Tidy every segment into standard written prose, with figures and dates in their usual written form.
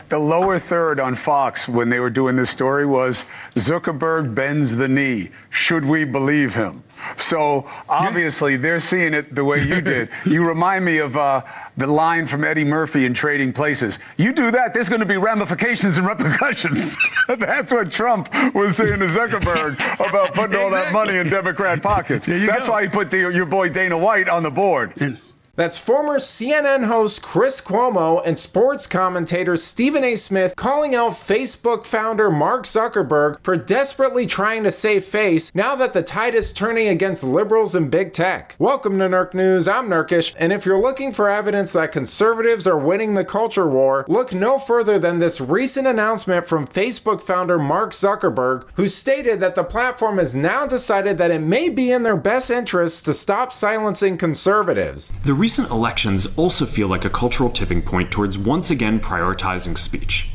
the lower third on Fox when they were doing this story was Zuckerberg bends the knee. Should we believe him? So obviously they're seeing it the way you did. You remind me of the line from Eddie Murphy in Trading Places. You do that, there's going to be ramifications and repercussions. That's what Trump was saying to Zuckerberg about putting all that money in Democrat pockets. That's why he put your boy Dana White on the board. That's former CNN host Chris Cuomo and sports commentator Stephen A. Smith calling out Facebook founder Mark Zuckerberg for desperately trying to save face now that the tide is turning against liberals and big tech. Welcome to Nerk News, I'm Nerkish, and if you're looking for evidence that conservatives are winning the culture war, look no further than this recent announcement from Facebook founder Mark Zuckerberg, who stated that the platform has now decided that it may be in their best interests to stop silencing conservatives. The recent elections also feel like a cultural tipping point towards once again prioritizing speech.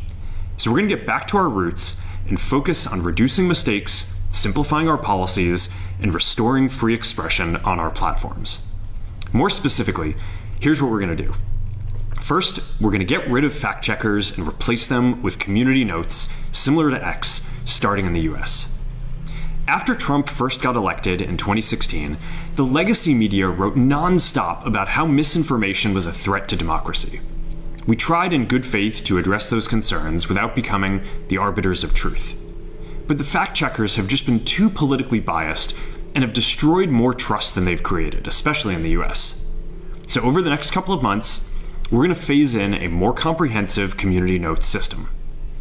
So we're going to get back to our roots and focus on reducing mistakes, simplifying our policies, and restoring free expression on our platforms. More specifically, here's what we're going to do. First, we're going to get rid of fact checkers and replace them with community notes similar to X, starting in the US. After Trump first got elected in 2016, the legacy media wrote nonstop about how misinformation was a threat to democracy. We tried in good faith to address those concerns without becoming the arbiters of truth. But the fact checkers have just been too politically biased and have destroyed more trust than they've created, especially in the US. So over the next couple of months, we're going to phase in a more comprehensive community notes system.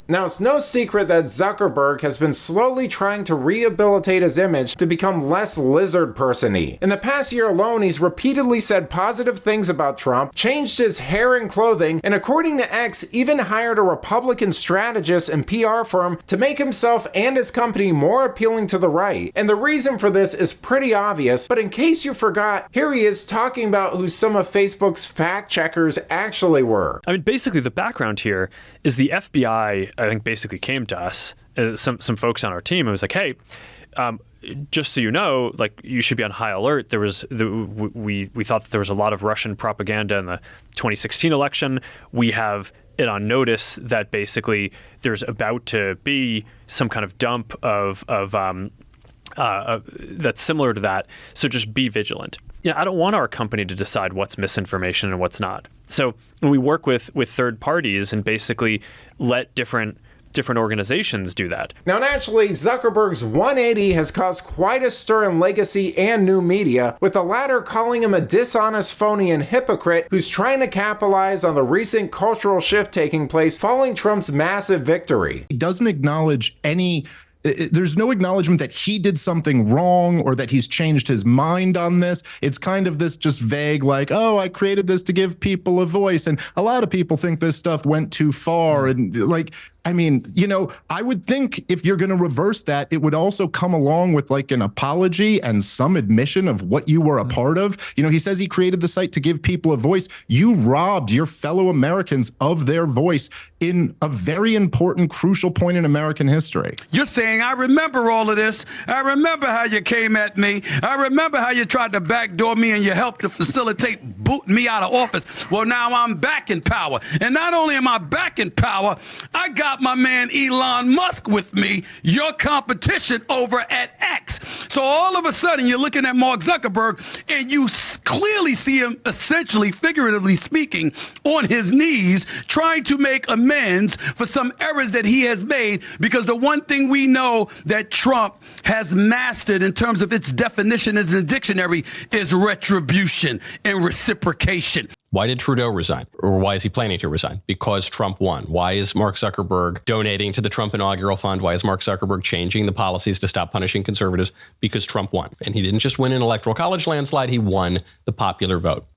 Now, it's no secret that Zuckerberg has been slowly trying to rehabilitate his image to become less lizard person-y. In the past year alone, he's repeatedly said positive things about Trump, changed his hair and clothing, and according to X, even hired a Republican strategist and PR firm to make himself and his company more appealing to the right. And the reason for this is pretty obvious, but in case you forgot, here he is talking about who some of Facebook's fact checkers actually were. I mean, basically the background here is the FBI, I think, basically came to us, some folks on our team, and was like, hey, just so you know, like, you should be on high alert. We thought that there was a lot of Russian propaganda in the 2016 election. We have it on notice that basically there's about to be some kind of dump of that's similar to that. So just be vigilant. Yeah, I don't want our company to decide what's misinformation and what's not. So when we work with third parties and basically let different organizations do that. Now, naturally, Zuckerberg's 180 has caused quite a stir in legacy and new media, with the latter calling him a dishonest phony and hypocrite who's trying to capitalize on the recent cultural shift taking place following Trump's massive victory. He doesn't acknowledge there's no acknowledgement that he did something wrong or that he's changed his mind on this. It's kind of this just vague, like, oh, I created this to give people a voice. And a lot of people think this stuff went too far. And like, I mean, you know, I would think if you're going to reverse that, it would also come along with like an apology and some admission of what you were a part of. You know, he says he created the site to give people a voice. You robbed your fellow Americans of their voice in a very important, crucial point in American history. You're saying, I remember all of this. I remember how you came at me. I remember how you tried to backdoor me and you helped to facilitate booting me out of office. Well, now I'm back in power. And not only am I back in power, I got my man Elon Musk with me, your competition over at X. So all of a sudden you're looking at Mark Zuckerberg and you clearly see him, essentially, figuratively speaking, on his knees trying to make amends for some errors that he has made, because the one thing we know that Trump has mastered in terms of its definition as a dictionary is retribution and reciprocation. Why did Trudeau resign? Or why is he planning to resign? Because Trump won. Why is Mark Zuckerberg donating to the Trump inaugural fund? Why is Mark Zuckerberg changing the policies to stop punishing conservatives? Because Trump won. And he didn't just win an electoral college landslide, he won the popular vote.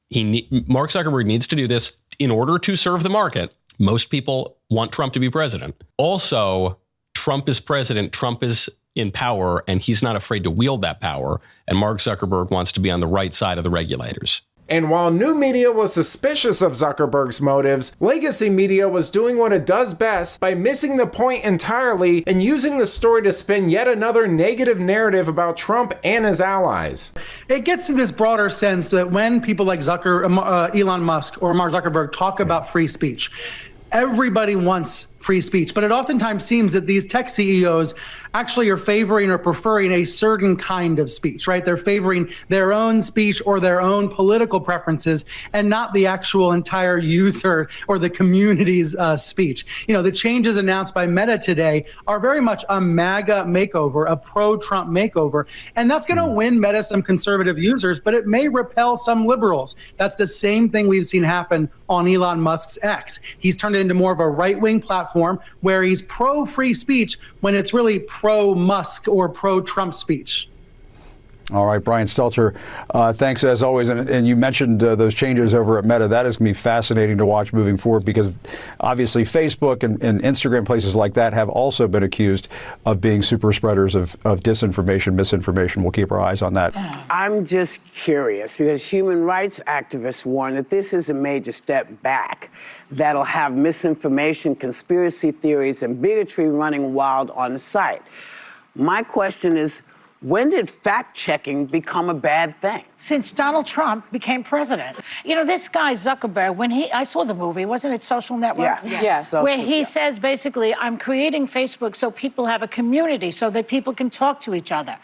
Mark Zuckerberg needs to do this in order to serve the market. Most people want Trump to be president. Also, Trump is president, Trump is in power, and he's not afraid to wield that power. And Mark Zuckerberg wants to be on the right side of the regulators. And while new media was suspicious of Zuckerberg's motives, legacy media was doing what it does best by missing the point entirely and using the story to spin yet another negative narrative about Trump and his allies. It gets to this broader sense that when people like Elon Musk or Mark Zuckerberg talk about free speech, everybody wants free speech, but it oftentimes seems that these tech CEOs actually are favoring or preferring a certain kind of speech, right? They're favoring their own speech or their own political preferences and not the actual entire user or the community's speech. You know, the changes announced by Meta today are very much a MAGA makeover, a pro-Trump makeover, and that's going to win Meta some conservative users, but it may repel some liberals. That's the same thing we've seen happen on Elon Musk's X. He's turned it into more of a right-wing platform where he's pro-free speech when it's really pro-Musk or pro-Trump speech. All right, Brian Stelter, thanks as always. And you mentioned those changes over at Meta. That is going to be fascinating to watch moving forward because obviously Facebook and Instagram, places like that, have also been accused of being super spreaders of disinformation, misinformation. We'll keep our eyes on that. I'm just curious because human rights activists warn that this is a major step back that'll have misinformation, conspiracy theories, and bigotry running wild on the site. My question is, when did fact-checking become a bad thing? Since Donald Trump became president. You know, this guy Zuckerberg, I saw the movie, wasn't it Social Network? Yeah. Yes. Where he says basically, I'm creating Facebook so people have a community, so that people can talk to each other.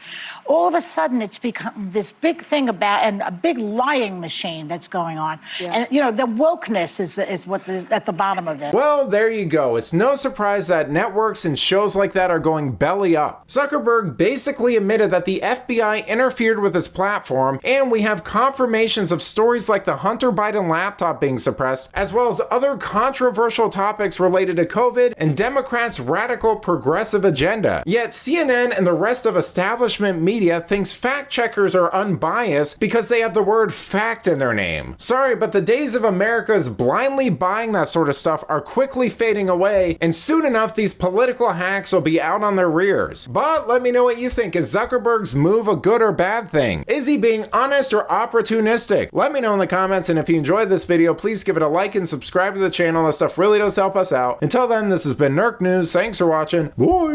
All of a sudden, it's become this big thing about, and a big lying machine that's going on. Yeah. And, you know, the wokeness is what is at the bottom of it. Well, there you go. It's no surprise that networks and shows like that are going belly up. Zuckerberg basically admitted that the FBI interfered with his platform, and we have confirmations of stories like the Hunter Biden laptop being suppressed, as well as other controversial topics related to COVID and Democrats' radical progressive agenda. Yet CNN and the rest of establishment media thinks fact checkers are unbiased because they have the word fact in their name. Sorry, but the days of America's blindly buying that sort of stuff are quickly fading away, and soon enough these political hacks will be out on their rears. But let me know what you think. Is Zuckerberg's move a good or bad thing? Is he being honest or opportunistic? Let me know in the comments, and if you enjoyed this video, please give it a like and subscribe to the channel. That stuff really does help us out. Until then, this has been Nerk News. Thanks for watching. Bye!